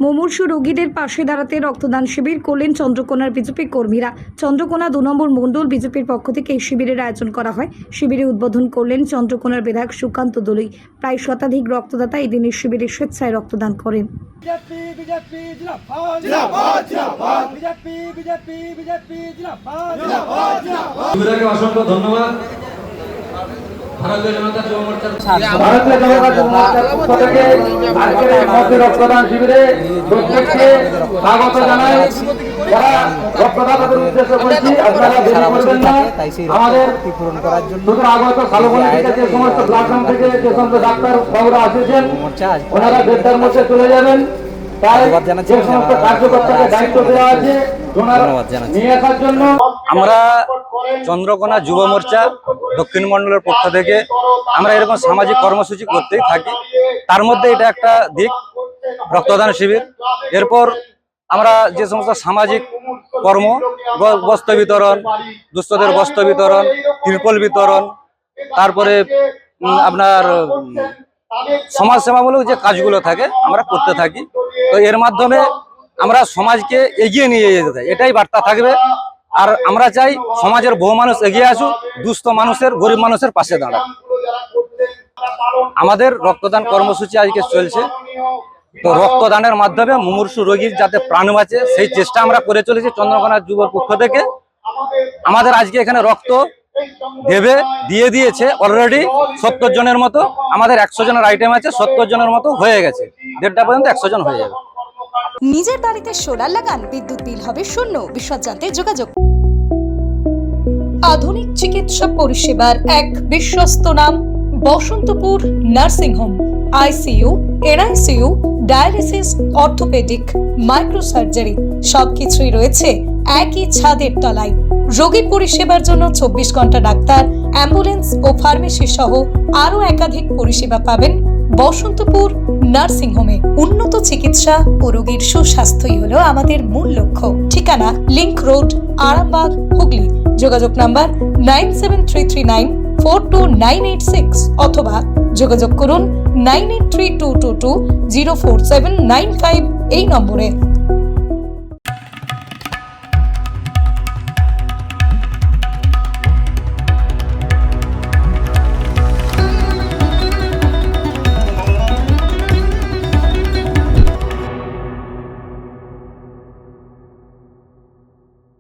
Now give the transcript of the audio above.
মুমূর্ষু রোগীদের পাশে দাঁড়াতে রক্তদান শিবির করলেন চন্দ্রকোনার বিজেপি কর্মীরা। চন্দ্রকোনা 2 নম্বর মণ্ডল বিজেপির পক্ষ থেকে এই শিবিরের আয়োজন করা হয়। শিবিরে উদ্বোধন করলেন চন্দ্রকোনার বিধায়ক সুকান্ত দলুই। প্রায় শতাধিক রক্তদাতা এই দিনের শিবিরে স্বেচ্ছায় রক্তদান করেন। বিজেপি জিন্দাবাদ জিন্দাবাদ জিন্দাবাদ বিজেপি জিন্দাবাদ জিন্দাবাদ জিন্দাবাদ। শিবিরকে অসংখ্য ধন্যবাদ। ভারতীয় জনতা যুব মোর্চার পক্ষ থেকে আজকের এই মহতি রক্তদান শিবিরে প্রত্যেককে স্বাগত জানাই। যারা রক্তদাতাদের উদ্দেশ্য করছি, আপনারা দেরি করবেন না। আমাদের শুধু আগত সালবনী থেকে যে সমস্ত প্ল্যাটফর্ম থেকে যে সমস্ত ডাক্তার বাবুরা আসেছেন, ওনারা দেড়টার মধ্যে চলে যাবেন। তাই যে সমস্ত কার্যকর্তাকে দায়িত্ব দেওয়া আছে নিয়ে আসার জন্য আমরা চন্দ্রকোনা যুব মোর্চা দক্ষিণ মণ্ডলের পক্ষ থেকে আমরা এরকম সামাজিক কর্মসূচি করতেই থাকি। তার মধ্যে এটা একটা দিক, রক্তদান শিবির। এরপর আমরা যে সমস্ত সামাজিক কর্ম, বস্ত্র বিতরণ, দুস্থদের বস্ত্র বিতরণ, ত্রিপল বিতরণ, তারপরে আপনার সমাজসেবামূলক যে কাজগুলো থাকে আমরা করতে থাকি। তো এর মাধ্যমে আমরা সমাজকে এগিয়ে নিয়ে যেতে চাই, এটাই বার্তা থাকবে। আর আমরা চাই সমাজের বহু মানুষ এগিয়ে আসুক, দুস্থ মানুষের, গরিব মানুষের পাশে দাঁড়াক। আমাদের রক্তদান কর্মসূচি আজকে চলছে। তো রক্তদানের মাধ্যমে মুমূর্ষু রোগীর যাতে প্রাণ বাঁচে সেই চেষ্টা আমরা করে চলেছি চন্দ্রকোনা যুবর পক্ষ থেকে। আমাদের আজকে এখানে রক্ত দিয়ে দিয়েছে অলরেডি 70 জনের মতো। আমাদের 100 জনের আইটেম আছে, 70 জনের মতো হয়ে গেছে। 1:30 পর্যন্ত 100 জন হয়ে যাবে। নিজের বাড়িতে সোলার লাগান, বিদ্যুৎ বিল হবে শূন্য। বিশদ জানতে যোগাযোগ। আধুনিক চিকিৎসা পরিষেবার এক বিশ্বস্ত নাম Basantapur nursing home. ICU, NICU, dialysis, orthopaedic, microsurgery সবকিছুই রয়েছে একই ছাদের তলায়। রোগী পরিষেবার জন্য 24 ঘন্টা ডাক্তার, অ্যাম্বুলেন্স ও ফার্মেসি সহ আরও একাধিক পরিষেবা পাবেন বসন্তপুর নার্সিং হোমে। উন্নত চিকিৎসা ও রোগীর সুস্বাস্থ্যই হলো আমাদের মূল লক্ষ্য। ঠিকানা লিংক রোড, আরামবাগ, হুগলি। যোগাযোগ নাম্বার 9733942986 অথবা যোগাযোগ করুন 9832220479 এই নম্বরে।